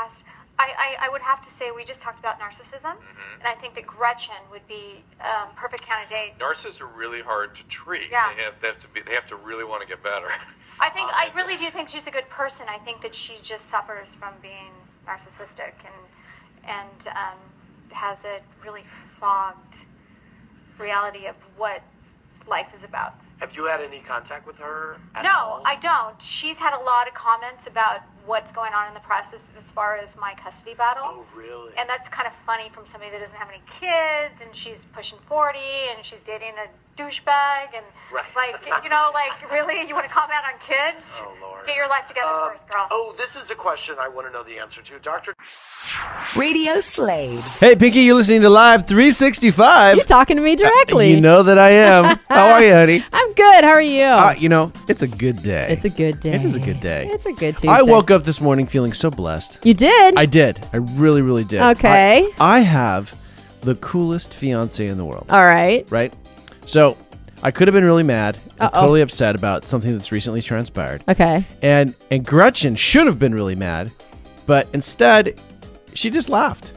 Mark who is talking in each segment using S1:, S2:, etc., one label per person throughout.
S1: cast. I would have to say we just talked about narcissism, and I think that Gretchen would be perfect candidate.
S2: Narcissists are really hard to treat.
S1: Yeah.
S2: They have to really want to get better.
S1: I really do think she's a good person. I think that she just suffers from being narcissistic and has a really fogged reality of what life is about.
S3: Have you had any contact with her at
S1: No,
S3: all?
S1: I don't. She's had a lot of comments about what's going on in the press as far as my custody battle.
S3: Oh, really?
S1: And that's kind of funny from somebody that doesn't have any kids, and she's pushing 40, and she's dating a douchebag, and really, you want to comment on kids?
S3: Oh, Lord.
S1: Get your life together first, girl.
S3: Oh, this is a question I want to know the answer to. Dr.
S4: RadioSlade.
S5: Hey, Pinky, you're listening to Live 365.
S6: You're talking to me directly.
S5: You know that I am. How are you, honey?
S6: I'm good. How are you?
S5: It's a good day.
S6: It's a good day.
S5: It is a good day.
S6: It's a good Tuesday.
S5: I woke up this morning feeling so blessed.
S6: You did?
S5: I did. I really, really did.
S6: Okay.
S5: I have the coolest fiance in the world.
S6: All right.
S5: Right? So I could have been really mad and totally upset about something that's recently transpired.
S6: Okay.
S5: And Gretchen should have been really mad, but instead, she just laughed.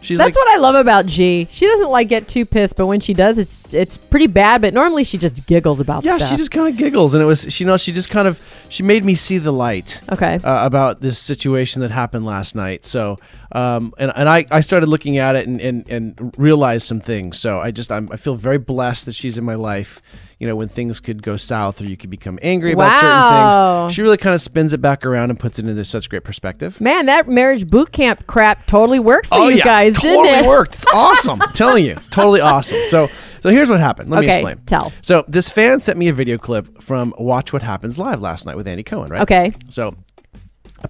S6: That's what I love about G. She doesn't get too pissed, but when she does, it's pretty bad. But normally she just giggles about stuff.
S5: Yeah, she just kind of giggles, and it was she just kind of she made me see the light.
S6: Okay.
S5: About this situation that happened last night. So, I started looking at it and realized some things. So I feel very blessed that she's in my life. When things could go south or you could become angry about certain things. She really kind of spins it back around and puts it into such great perspective.
S6: Man, that marriage boot camp crap totally worked for you guys, didn't it?
S5: Totally worked. It's awesome. I'm telling you, it's totally awesome. So here's what happened. Let me explain.
S6: Tell.
S5: So this fan sent me a video clip from Watch What Happens Live last night with Andy Cohen, right?
S6: Okay.
S5: So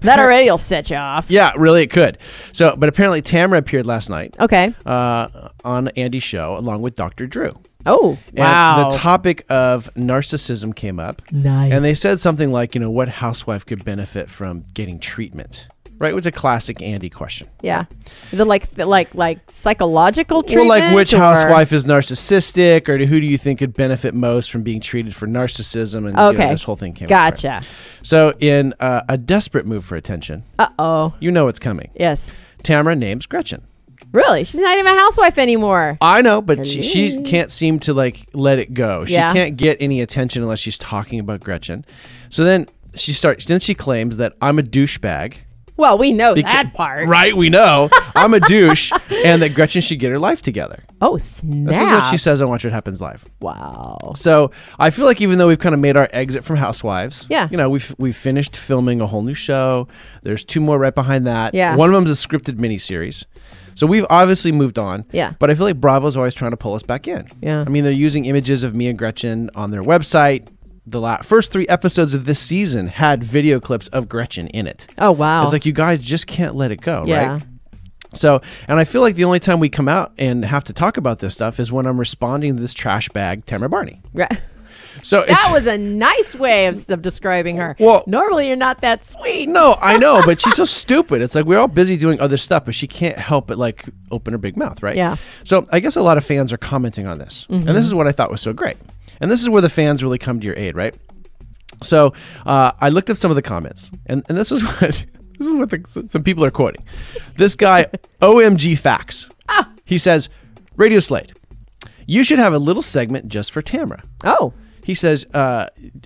S6: that already will set you off.
S5: Yeah, really, it could. So, but apparently Tamra appeared last night.
S6: Okay.
S5: On Andy's show along with Dr. Drew.
S6: Oh, wow.
S5: And the topic of narcissism came up.
S6: Nice.
S5: And they said something like, what housewife could benefit from getting treatment? Right? It was a classic Andy question.
S6: Yeah. The like psychological treatment?
S5: Well, like which housewife is narcissistic, or who do you think could benefit most from being treated for narcissism? And this whole thing came up.
S6: Gotcha.
S5: Right? So in a desperate move for attention, you know what's coming.
S6: Yes.
S5: Tamra names Gretchen.
S6: Really? She's not even a housewife anymore.
S5: I know, but she can't seem to let it go. She
S6: Yeah.
S5: can't get any attention unless she's talking about Gretchen. So then she claims that I'm a douchebag.
S6: Well, we know that part.
S5: Right, we know. I'm a douche, and that Gretchen should get her life together.
S6: Oh, snap.
S5: This is what she says on Watch What Happens Live.
S6: Wow.
S5: So I feel like even though we've kind of made our exit from Housewives,
S6: Yeah.
S5: we've finished filming a whole new show. There's 2 more right behind that.
S6: Yeah.
S5: One of them is a scripted miniseries. So we've obviously moved on.
S6: Yeah.
S5: But I feel like Bravo's always trying to pull us back in.
S6: Yeah.
S5: I mean, they're using images of me and Gretchen on their website. The first 3 episodes of this season had video clips of Gretchen in it.
S6: Oh, wow.
S5: It's like you guys just can't let it go,
S6: Yeah.
S5: right? So, and I feel like the only time we come out and have to talk about this stuff is when I'm responding to this trash bag, Tamra Barney.
S6: Right.
S5: So
S6: That was a nice way of describing her.
S5: Well,
S6: normally you're not that sweet.
S5: No, I know, but she's so stupid. It's like we're all busy doing other stuff, but she can't help but open her big mouth, right?
S6: Yeah.
S5: So I guess a lot of fans are commenting on this.
S6: Mm-hmm.
S5: And this is what I thought was so great. And this is where the fans really come to your aid, right? So I looked up some of the comments, and this is what some people are quoting. This guy, OMG Facts. He says, RadioSlade, you should have a little segment just for Tamra.
S6: Oh.
S5: He says,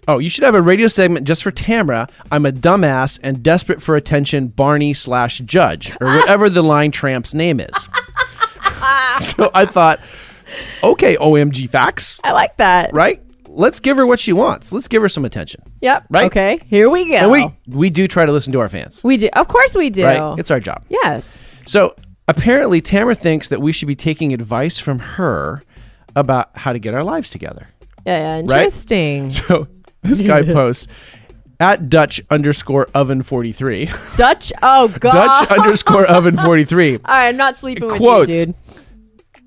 S5: you should have a radio segment just for Tamra. I'm a dumbass and desperate for attention, Barney/Judge, or whatever the line tramp's name is. So I thought, okay, OMG Facts.
S6: I like that.
S5: Right? Let's give her what she wants. Let's give her some attention.
S6: Yep.
S5: Right?
S6: Okay. Here we go.
S5: And we do try to listen to our fans.
S6: We do. Of course we do.
S5: Right? It's our job.
S6: Yes.
S5: So apparently Tamra thinks that we should be taking advice from her about how to get our lives together.
S6: Yeah, interesting.
S5: Right? So this guy posts at Dutch_oven43.
S6: Dutch? Oh, God.
S5: Dutch_oven43.
S6: All right, I'm not sleeping with
S5: Quotes,
S6: you, dude.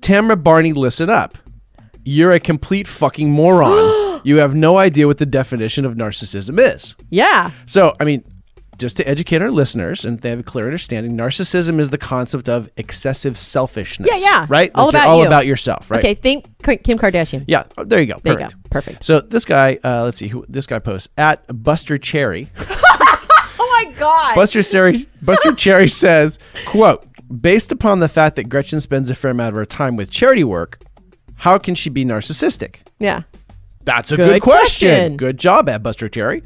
S5: Tamra Barney, listen up. You're a complete fucking moron. You have no idea what the definition of narcissism is.
S6: Yeah.
S5: So, I mean, just to educate our listeners and they have a clear understanding, narcissism is the concept of excessive selfishness.
S6: Yeah.
S5: Right?
S6: All about
S5: all
S6: you.
S5: about yourself, right?
S6: Okay, think Kim Kardashian.
S5: Yeah, there you go.
S6: There
S5: Perfect.
S6: you go. Perfect.
S5: So this guy, let's see who this guy posts at Buster Cherry.
S6: Oh my God.
S5: Buster Cherry says, quote, based upon the fact that Gretchen spends a fair amount of her time with charity work, how can she be narcissistic?
S6: Yeah.
S5: That's a good question. Good job, Buster Cherry.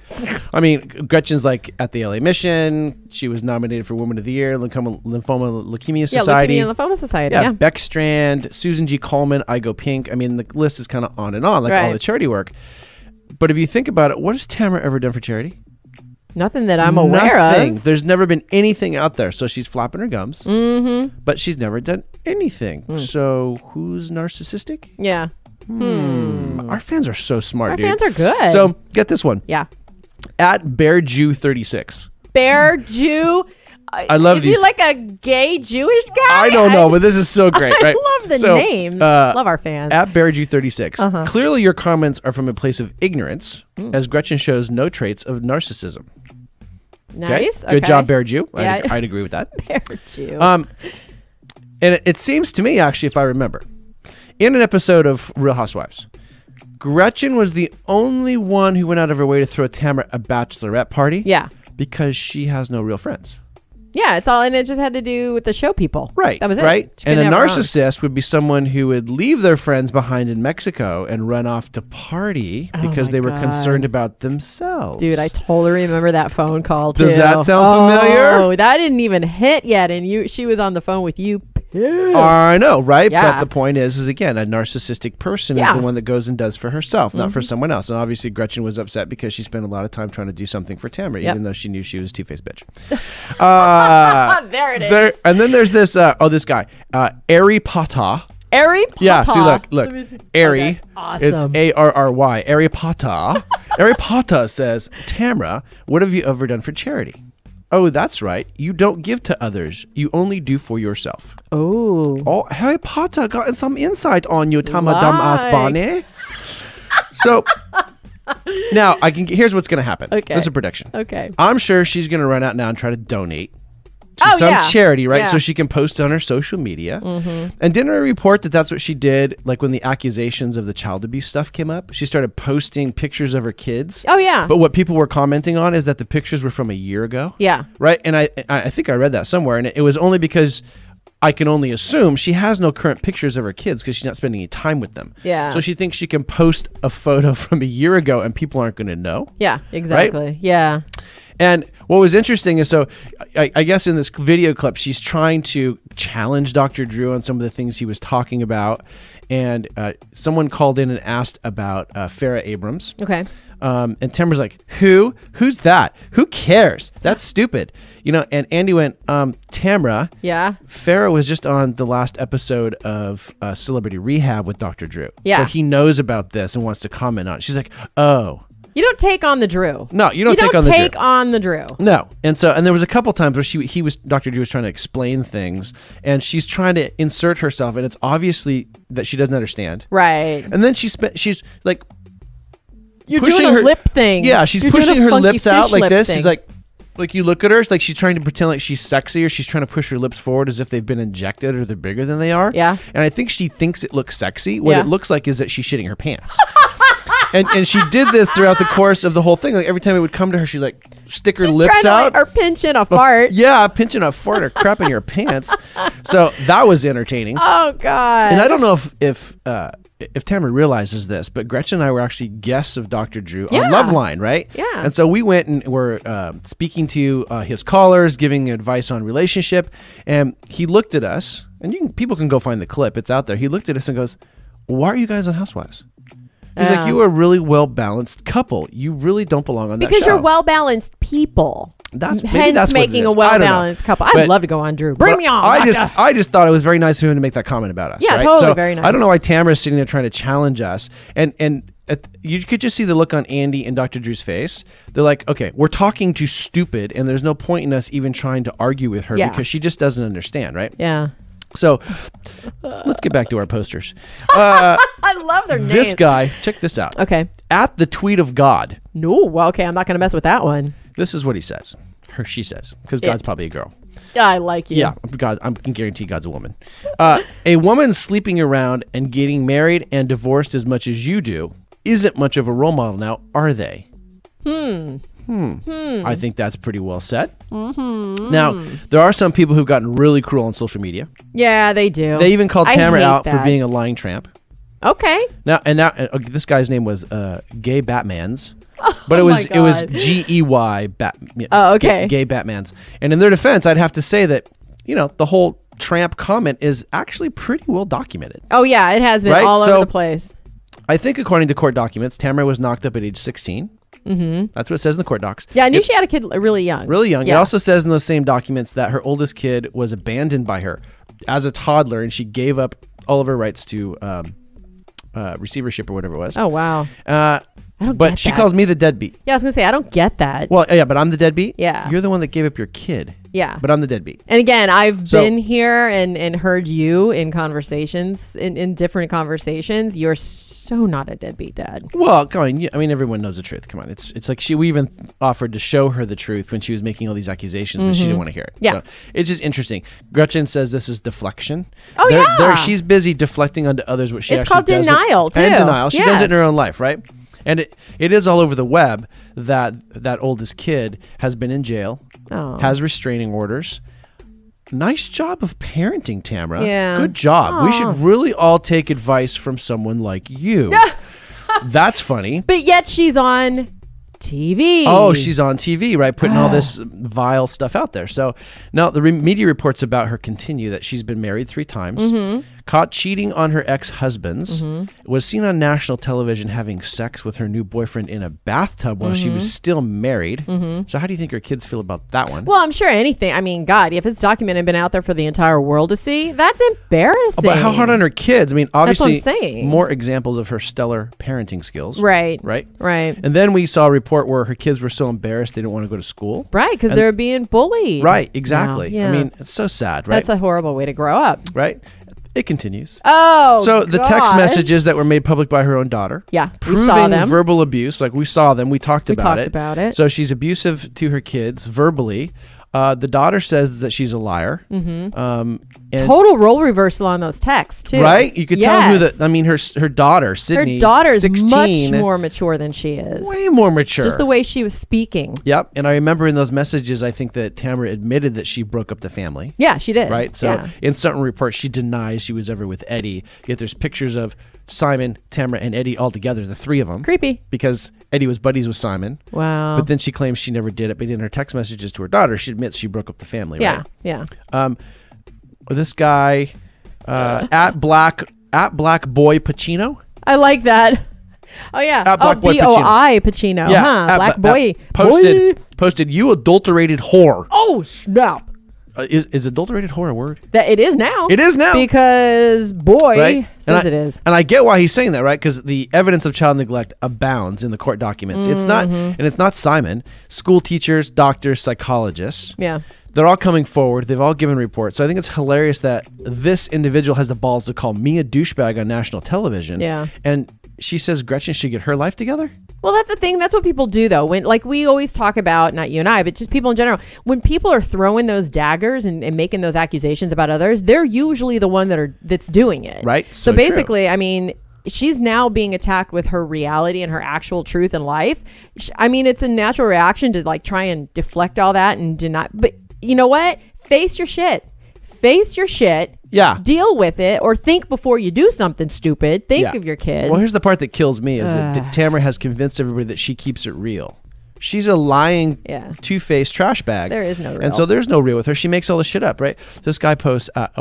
S5: I mean, Gretchen's like at the LA Mission. She was nominated for Woman of the Year, Lymphoma Leukemia Society.
S6: Yeah, Leukemia and Lymphoma Society.
S5: Yeah, Beck Strand, Susan G. Coleman, I Go Pink. I mean, the list is kind of on and on, like all the charity work. But if you think about it, what has Tamra ever done for charity?
S6: Nothing that I'm aware of.
S5: There's never been anything out there. So she's flapping her gums, but she's never done anything. So who's narcissistic?
S6: Yeah.
S5: Our fans are so smart, dude.
S6: Our fans are good.
S5: So get this one.
S6: Yeah.
S5: At BearJew36.
S6: Bear Jew.
S5: I love
S6: is
S5: these.
S6: Is he like a gay Jewish guy?
S5: I don't know, but this is so great, right?
S6: I love the names. Love our fans.
S5: At BearJew36. Clearly your comments are from a place of ignorance, as Gretchen shows no traits of narcissism.
S6: Nice.
S5: Okay? Good job, Bear Jew.
S6: Yeah.
S5: I'd agree with that.
S6: Bear Jew.
S5: And it seems to me, actually, if I remember, in an episode of Real Housewives, Gretchen was the only one who went out of her way to throw Tamra a bachelorette party.
S6: Yeah.
S5: Because she has no real friends.
S6: Yeah, it's all, and it just had to do with the show people.
S5: Right.
S6: That was it.
S5: Right.
S6: She
S5: And a
S6: couldn't have her own.
S5: narcissist would be someone who would leave their friends behind in Mexico and run off to party because
S6: my
S5: they were
S6: God.
S5: concerned about themselves.
S6: Dude, I totally remember that phone call too.
S5: Does that sound familiar?
S6: Oh, that didn't even hit yet, and she was on the phone with you. Pissed.
S5: I know, right?
S6: Yeah.
S5: But the point is again, a narcissistic person is the one that goes and does for herself, not for someone else. And obviously, Gretchen was upset because she spent a lot of time trying to do something for Tamra, even though she knew she was a two-faced bitch.
S6: There it is.
S5: And then there's this, this guy, Ari Pata.
S6: Ari Pata.
S5: Yeah, see, look. Ari.
S6: that's awesome.
S5: It's Arry. Ari Pata. Ari Pata says, Tamra, what have you ever done for charity? Oh, that's right. You don't give to others. You only do for yourself.
S6: Oh,
S5: Harry Potter got some insight on you, Tamadam Asbani. So now here's what's going to happen.
S6: Okay.
S5: This is a prediction.
S6: okay.
S5: I'm sure she's going to run out now and try to donate to some charity, right?
S6: Yeah.
S5: So she can post on her social media. And didn't I report that that's what she did? Like when the accusations of the child abuse stuff came up, she started posting pictures of her kids.
S6: Oh, yeah.
S5: But what people were commenting on is that the pictures were from a year ago.
S6: Yeah.
S5: Right. And I think I read that somewhere, and it was only because I can only assume she has no current pictures of her kids because she's not spending any time with them.
S6: Yeah.
S5: So she thinks she can post a photo from a year ago and people aren't going to know.
S6: Yeah, exactly. Yeah.
S5: And what was interesting is, so I guess in this video clip, she's trying to challenge Dr. Drew on some of the things he was talking about. And someone called in and asked about Farrah Abrams.
S6: Okay.
S5: And Tamra's like, who's that? Who cares? That's stupid. And Andy went, Tamra.
S6: Yeah.
S5: Farrah was just on the last episode of Celebrity Rehab with Dr. Drew.
S6: Yeah.
S5: So he knows about this and wants to comment on it. She's like, oh.
S6: You don't take on the Drew.
S5: No, you don't take on the Drew.
S6: take on the Drew.
S5: No. And there was a couple times where Dr. Drew was trying to explain things, and she's trying to insert herself, and it's obviously that she doesn't understand.
S6: Right.
S5: And then she's like,
S6: You're
S5: pushing
S6: doing a
S5: her
S6: lip thing.
S5: Yeah, she's
S6: You're
S5: pushing
S6: doing a
S5: her
S6: funky
S5: lips out
S6: fish
S5: like
S6: lip
S5: this.
S6: thing.
S5: She's like you look at her, like she's trying to pretend like she's sexy, or she's trying to push her lips forward as if they've been injected or they're bigger than they are.
S6: Yeah.
S5: And I think she thinks it looks sexy. What
S6: Yeah.
S5: it looks like is that she's shitting her pants. And she did this throughout the course of the whole thing. Like every time it would come to her, she'd like stick her
S6: She's
S5: lips
S6: trying to,
S5: out.
S6: or pinching a fart.
S5: Yeah, pinching a fart or crap in your pants. So that was entertaining.
S6: Oh God.
S5: And I don't know if Tamra realizes this, but Gretchen and I were actually guests of Dr. Drew on Loveline, right?
S6: Yeah.
S5: And so we went and were speaking to his callers, giving advice on relationship, and he looked at us, and people can go find the clip; it's out there. He looked at us and goes, "Why are you guys on Housewives?" He's like, "You are a really well-balanced couple. You really don't belong on that show."
S6: Because you're well-balanced people.
S5: That's
S6: hence
S5: what it
S6: making
S5: is.
S6: a well-balanced couple. I'd love to go on Drew. Bring me on.
S5: I just thought it was very nice of him to make that comment about us.
S6: Yeah,
S5: right?
S6: totally,
S5: so
S6: very nice.
S5: I don't know why Tamra's sitting there trying to challenge us, and you could just see the look on Andy and Dr. Drew's face. They're like, okay, we're talking to stupid, and there's no point in us even trying to argue with her because she just doesn't understand, right?
S6: Yeah.
S5: So let's get back to our posters.
S6: I love their names.
S5: This guy, check this out.
S6: Okay.
S5: At the tweet of God.
S6: No, well, okay, I'm not going to mess with that one.
S5: This is what he says. She says, because God's probably a girl.
S6: Yeah, I like you.
S5: Yeah, God, I can guarantee God's a woman. A woman sleeping around and getting married and divorced as much as you do isn't much of a role model now, are they? I think that's pretty well said. Now, there are some people who've gotten really cruel on social media.
S6: Yeah, they do.
S5: They even called
S6: I
S5: Tamra
S6: hate
S5: out for
S6: that.
S5: being a lying tramp.
S6: Okay.
S5: Now, this guy's name was Gay Batmans, but it was
S6: God.
S5: GEY Bat.
S6: Oh, okay.
S5: Gay Batmans. And in their defense, I'd have to say that the whole tramp comment is actually pretty well documented.
S6: Oh, yeah, it has been
S5: Right?
S6: all
S5: So-
S6: over the place.
S5: I think according to court documents, Tamra was knocked up at age 16. That's what it says in the court docs.
S6: Yeah, I knew she had a kid really young.
S5: Really young.
S6: Yeah.
S5: It also says in those same documents that her oldest kid was abandoned by her as a toddler, and she gave up all of her rights to receivership or whatever it was.
S6: Oh, wow.
S5: But
S6: get
S5: she
S6: that.
S5: calls me the deadbeat.
S6: Yeah, I was going to say, I don't get that.
S5: Well, yeah, but I'm the deadbeat.
S6: Yeah.
S5: You're the one that gave up your kid.
S6: Yeah.
S5: But I'm the deadbeat.
S6: And again, I've
S5: So-
S6: been here and heard you in conversations, in different conversations. You're so not a deadbeat dad.
S5: Well, come on. I mean, everyone knows the truth. Come on. It's like we even offered to show her the truth when she was making all these accusations, but she didn't want to hear it.
S6: Yeah.
S5: So it's just interesting. Gretchen says this is deflection.
S6: Oh, yeah.
S5: She's busy deflecting onto others what she
S6: It's
S5: actually
S6: called
S5: does.
S6: denial, too.
S5: And denial. She does it in her
S6: Yes.
S5: own life, right? And it is all over the web that oldest kid has been in jail,
S6: Oh.
S5: has restraining orders. Nice job of parenting, Tamra.
S6: Yeah.
S5: Good job. We
S6: Aw.
S5: should really all take advice from someone like you. That's funny.
S6: But yet she's on TV.
S5: Oh, she's on TV, right? Putting all this vile stuff out there. So now the media reports about her continue that she's been married 3 times, caught cheating on her ex-husbands, was seen on national television having sex with her new boyfriend in a bathtub while she was still married. So how do you think her kids feel about that one?
S6: Well, I'm sure anything. I mean, God, if it's documented and been out there for the entire world to see, that's embarrassing.
S5: But how hard on her kids? I mean, obviously,
S6: That's what I'm saying.
S5: more examples of her stellar parenting skills.
S6: Right.
S5: Right?
S6: Right.
S5: And then we saw a report where her kids were so embarrassed they didn't want to go to school.
S6: Right, because they're being bullied.
S5: Right, exactly.
S6: Wow, yeah.
S5: I mean, it's so sad, right?
S6: That's a horrible way to grow up.
S5: Right? It continues.
S6: Oh,
S5: So the text
S6: gosh.
S5: messages that were made public by her own daughter.
S6: Yeah, we
S5: Proving
S6: saw them.
S5: verbal abuse. Like we saw them. We talked about
S6: talked
S5: it.
S6: about it.
S5: So she's abusive to her kids verbally. The daughter says that she's a liar. And
S6: Total role reversal on those texts, too.
S5: right? You could tell who
S6: Yes.
S5: I mean, her daughter, Sydney,
S6: Her daughter's
S5: 16,
S6: much more mature than she is.
S5: way more mature.
S6: Just the way she was speaking.
S5: Yep. And I remember in those messages, I think that Tamra admitted that she broke up the family.
S6: Yeah, she did.
S5: Right. So
S6: yeah.
S5: in certain reports, she denies she was ever with Eddie. Yet there's pictures of Simon, Tamra, and Eddie all together, the 3 of them.
S6: Creepy.
S5: Because Eddie was buddies with Simon.
S6: Wow.
S5: But then she claims she never did it. But in her text messages to her daughter, she admits she broke up the family.
S6: yeah,
S5: Right?
S6: yeah.
S5: This guy at black boy Pacino.
S6: I like that. Oh, yeah.
S5: At Black Boy
S6: B-O-I Pacino. Huh?
S5: at
S6: Black
S5: Bla-
S6: boy.
S5: posted
S6: Boy.
S5: posted you adulterated whore.
S6: Oh, snap.
S5: Is adulterated whore a word?
S6: That it is now.
S5: It is now.
S6: Because boy
S5: Right?
S6: says it is.
S5: And I get why he's saying that, right? Because the evidence of child neglect abounds in the court documents. It's not,
S6: Mm-hmm.
S5: and it's not Simon. School teachers, doctors, psychologists.
S6: Yeah.
S5: They're all coming forward. They've all given reports. So I think it's hilarious that this individual has the balls to call me a douchebag on national television.
S6: Yeah.
S5: And she says Gretchen should get her life together.
S6: Well, that's the thing. That's what people do, though. When, like, we always talk about, not you and I, but just people in general, when people are throwing those daggers and making those accusations about others, they're usually the one that's doing it.
S5: Right.
S6: So
S5: So
S6: basically, I mean, she's now being attacked with her reality and her actual truth in life. I mean, it's a natural reaction to like try and deflect all that and deny. But you know what? Face your shit. Face your shit.
S5: Yeah.
S6: Deal with it, or think before you do something stupid. Think
S5: Yeah.
S6: of your kids.
S5: Well, here's the part that kills me is that Tamra has convinced everybody that she keeps it real. She's a lying,
S6: Yeah.
S5: two-faced trash bag.
S6: There is no real.
S5: And so there's no real with her. She makes all this shit up, right? This guy posts, at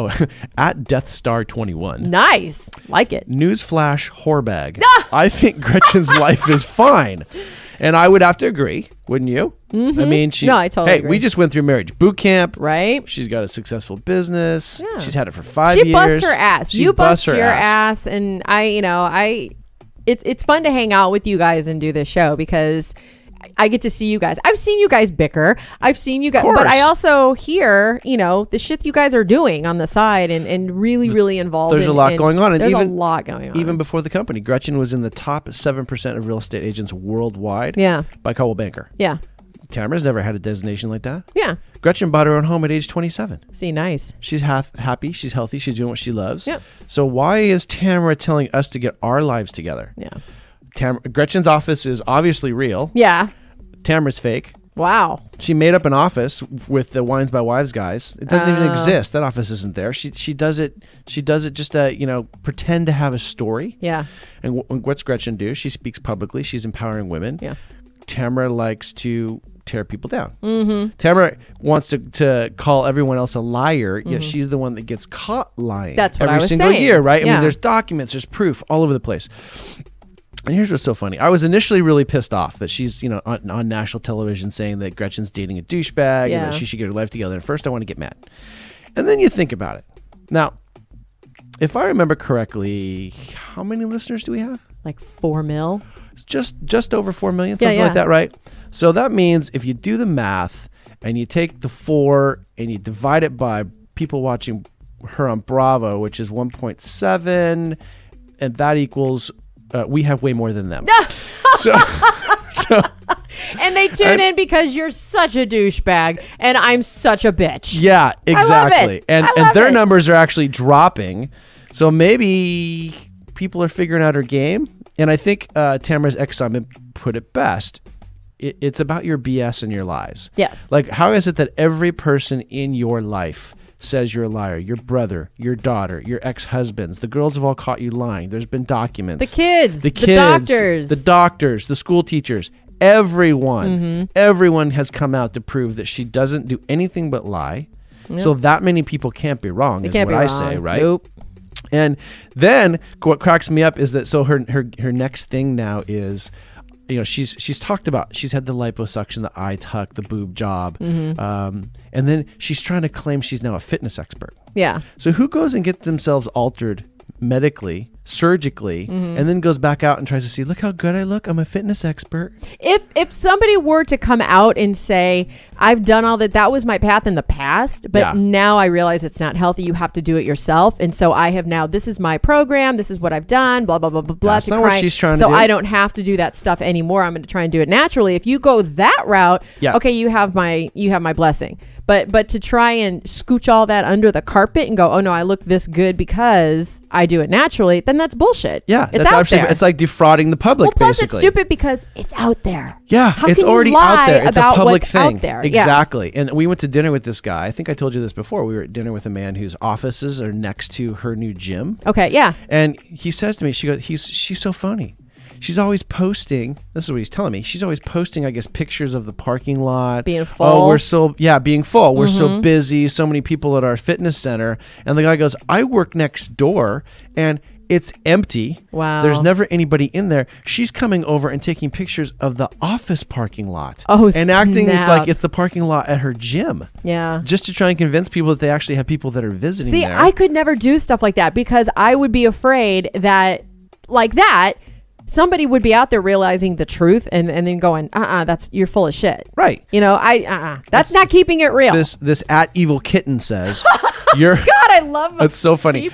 S5: DeathStar21.
S6: Nice. Like it.
S5: Newsflash whorebag. I think Gretchen's life is fine. And I would have to agree, wouldn't you? I mean,
S6: No, I totally agree.
S5: we just went through marriage boot camp.
S6: Right?
S5: She's got a successful business.
S6: Yeah.
S5: She's had it for 5
S6: She
S5: years.
S6: busts her ass.
S5: She
S6: You bust
S5: busts her
S6: your ass. And it's fun to hang out with you guys and do this show because I get to see you guys. I've seen you guys bicker. I've seen you guys, but I also hear, the shit you guys are doing on the side and really, really involved.
S5: There's a lot going on. And
S6: there's
S5: even,
S6: a lot going on.
S5: Even before the company, Gretchen was in the top 7% of real estate agents worldwide
S6: Yeah.
S5: by Coldwell Banker.
S6: Yeah.
S5: Tamara's never had a designation like that.
S6: Yeah.
S5: Gretchen bought her own home at age 27.
S6: See, nice.
S5: She's happy. She's healthy. She's doing what she loves.
S6: Yep.
S5: So why is Tamara telling us to get our lives together?
S6: Yeah.
S5: Gretchen's office is obviously real.
S6: Yeah.
S5: Tamra's fake.
S6: Wow.
S5: She made up an office with the Wines by Wives guys. It doesn't even exist. That office isn't there. She does it just to, pretend to have a story.
S6: Yeah.
S5: And what's Gretchen do? She speaks publicly. She's empowering women.
S6: Yeah.
S5: Tamra likes to tear people down. Mm-hmm. Tamra wants to call everyone else a liar, yet she's the one that gets caught lying.
S6: That's what I
S5: every
S6: was
S5: single
S6: saying.
S5: year, right?
S6: Yeah.
S5: I mean, there's documents, there's proof all over the place. And here's what's so funny. I was initially really pissed off that she's, on national television saying that Gretchen's dating a douchebag and that she should get her life together. At first, I want to get mad. And then you think about it. Now, if I remember correctly, how many listeners do we have?
S6: Like 4 mil?
S5: It's just over 4 million, something like that, right? So that means if you do the math and you take the 4 and you divide it by people watching her on Bravo, which is 1.7, and that equals... we have way more than them. so
S6: And they tune in because you're such a douchebag and I'm such a bitch.
S5: Yeah, exactly.
S6: I love it.
S5: And their numbers are actually dropping. So maybe people are figuring out her game. And I think Tamra's ex-Simon put it best. It's about your BS and your lies.
S6: Yes.
S5: Like, how is it that every person in your life says you're a liar? Your brother, your daughter, your ex-husbands. The girls have all caught you lying. There's been documents.
S6: The kids, the doctors.
S5: The doctors, the school teachers. Everyone has come out to prove that she doesn't do anything but lie. Yep. So that many people can't be wrong, is what I say, right?
S6: Nope.
S5: And then what cracks me up is that her next thing now is, she's talked about, she's had the liposuction, the eye tuck, the boob job, and then she's trying to claim she's now a fitness expert.
S6: Yeah.
S5: So who goes and gets themselves altered medically, surgically, and then goes back out and tries to see, look how good I look, I'm a fitness expert?
S6: If somebody were to come out and say, I've done all that was my path in the past, but now I realize it's not healthy, you have to do it yourself, and so I have now, this is my program, this is what I've done, blah blah blah blah blah.
S5: That's not what she's trying to do.
S6: So I don't have to do that stuff anymore. I'm going to try and do it naturally. If you go that route, okay, you have my blessing. But to try and scooch all that under the carpet and go, oh no, I look this good because I do it naturally, then that's bullshit.
S5: Yeah,
S6: it's out there.
S5: It's like defrauding the public,
S6: well, plus
S5: basically.
S6: It's stupid because it's out there.
S5: Yeah, it's already out there. It's a public thing.
S6: Out there.
S5: Exactly. Yeah. And we went to dinner with this guy. I think I told you this before. We were at dinner with a man whose offices are next to her new gym.
S6: Okay, yeah.
S5: And he says to me, she's so funny. She's always posting. This is what he's telling me. She's always posting, I guess, pictures of the parking lot.
S6: Being full.
S5: Oh, being full. We're so busy. So many people at our fitness center. And the guy goes, I work next door and it's empty.
S6: Wow.
S5: There's never anybody in there. She's coming over and taking pictures of the office parking lot.
S6: Oh,
S5: and acting as like it's the parking lot at her gym.
S6: Yeah.
S5: Just to try and convince people that they actually have people that are visiting there.
S6: See, I could never do stuff like that because I would be afraid that, like that, somebody would be out there realizing the truth and then going, you're full of shit.
S5: Right.
S6: That's not keeping it real.
S5: This at Evil Kitten says, you're...
S6: God, I love
S5: It's so funny.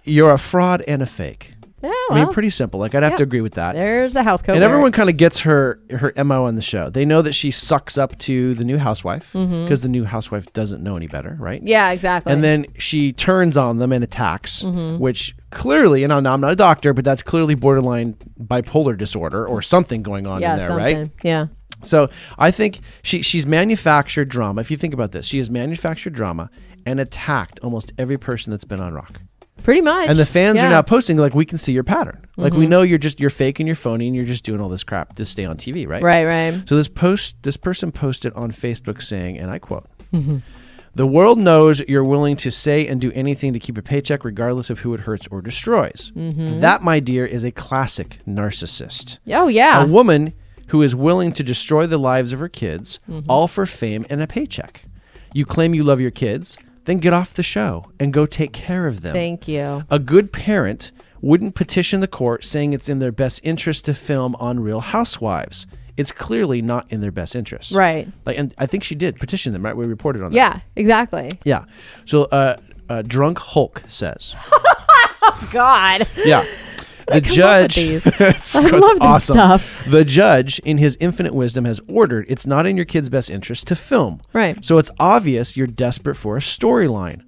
S5: You're a fraud and a fake.
S6: Yeah,
S5: I mean, pretty simple. Like, I'd have to agree with that.
S6: There's the house code.
S5: And everyone kind of gets her MO on the show. They know that she sucks up to the new housewife because the new housewife doesn't know any better, right?
S6: Yeah, exactly.
S5: And then she turns on them and attacks, which clearly, and I'm not a doctor, but that's clearly borderline bipolar disorder or something going on in there, right?
S6: Yeah.
S5: So I think she's manufactured drama. If you think about this, she has manufactured drama and attacked almost every person that's been on Rock.
S6: Pretty much.
S5: And the fans are now posting, like, we can see your pattern. Like, we know you're fake and you're phony and you're just doing all this crap to stay on TV, right?
S6: Right.
S5: So this person posted on Facebook saying, and I quote, the world knows you're willing to say and do anything to keep a paycheck regardless of who it hurts or destroys. That, my dear, is a classic narcissist.
S6: Oh, yeah.
S5: A woman who is willing to destroy the lives of her kids, all for fame and a paycheck. You claim you love your kids, then get off the show and go take care of them.
S6: Thank you.
S5: A good parent wouldn't petition the court saying it's in their best interest to film on Real Housewives. It's clearly not in their best interest.
S6: Right.
S5: And I think she did petition them, right? We reported on that.
S6: Yeah, exactly.
S5: Yeah. So Drunk Hulk says.
S6: Oh, God.
S5: Yeah. The judge, it's
S6: I love
S5: awesome.
S6: This stuff.
S5: The judge, in his infinite wisdom, has ordered it's not in your kid's best interest to film.
S6: Right.
S5: So it's obvious you're desperate for a storyline.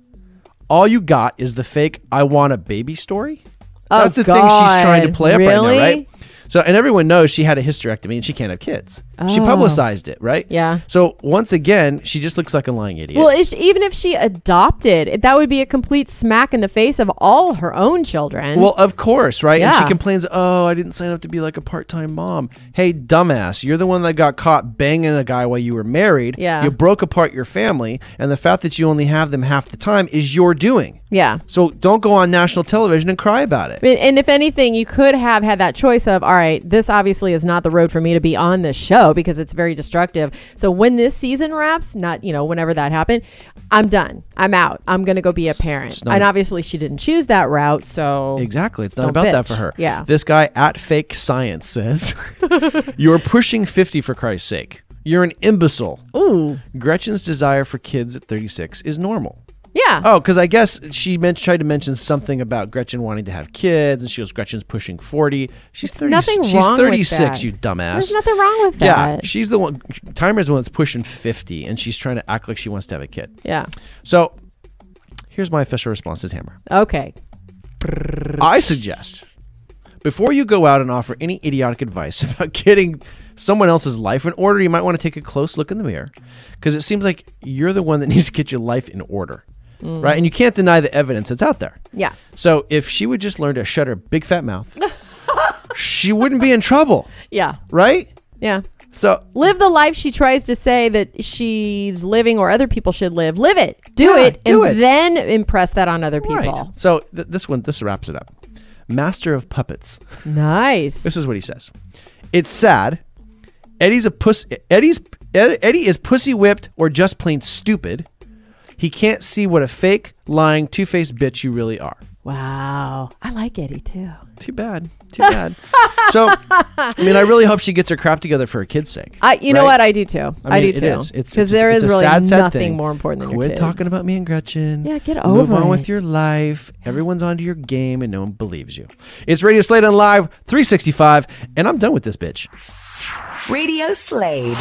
S5: All you got is the fake "I want a baby" story. That's the thing she's trying to play up right now, right? So, and everyone knows she had a hysterectomy and she can't have kids. She publicized it, right?
S6: Yeah.
S5: So once again, she just looks like a lying idiot.
S6: Well, even if she adopted, that would be a complete smack in the face of all her own children.
S5: Well, of course, right?
S6: Yeah.
S5: And she complains, oh, I didn't sign up to be like a part-time mom. Hey, dumbass, you're the one that got caught banging a guy while you were married.
S6: Yeah.
S5: You broke apart your family, and the fact that you only have them half the time is your doing.
S6: Yeah.
S5: So don't go on national television and cry about it.
S6: And if anything, you could have had that choice of, all right, this obviously is not the road for me to be on this show because it's very destructive. So when this season wraps, not, whenever that happened, I'm done. I'm out. I'm going to go be a parent. And obviously she didn't choose that route. So
S5: exactly. It's not about that for her.
S6: Yeah.
S5: This guy at Fake Science says, you're pushing 50 for Christ's sake. You're an imbecile.
S6: Ooh.
S5: Gretchen's desire for kids at 36 is normal.
S6: Yeah.
S5: Oh, because I guess she tried to mention something about Gretchen wanting to have kids, and she goes, Gretchen's pushing 40. She's 30.
S6: Nothing
S5: she's
S6: wrong
S5: 36,
S6: with that.
S5: you dumbass.
S6: There's nothing wrong with that.
S5: Yeah, she's the one. Timer's the one that's pushing 50, and she's trying to act like she wants to have a kid.
S6: Yeah.
S5: So here's my official response to Tamra.
S6: Okay.
S5: I suggest before you go out and offer any idiotic advice about getting someone else's life in order, you might want to take a close look in the mirror, because it seems like you're the one that needs to get your life in order. Right? And you can't deny the evidence that's out there.
S6: Yeah.
S5: So if she would just learn to shut her big fat mouth, she wouldn't be in trouble.
S6: Yeah.
S5: Right?
S6: Yeah.
S5: So
S6: live the life she tries to say that she's living or other people should live. Live it. Do it. Then impress that on other people.
S5: Right. So this wraps it up. Master of Puppets.
S6: Nice.
S5: This is what he says. It's sad. Eddie is pussy whipped or just plain stupid. He can't see what a fake, lying, two-faced bitch you really are.
S6: Wow. I like Eddie too.
S5: Too bad. So, I mean, I really hope she gets her crap together for her kids' sake.
S6: You know what? I do too. I do too. Because there is really nothing more important than your kids.
S5: Quit talking about me and Gretchen.
S6: Yeah, get over it.
S5: Move on with your life. Everyone's onto your game and no one believes you. It's Radio Slade on Live 365, and I'm done with this bitch.
S4: Radio Slade.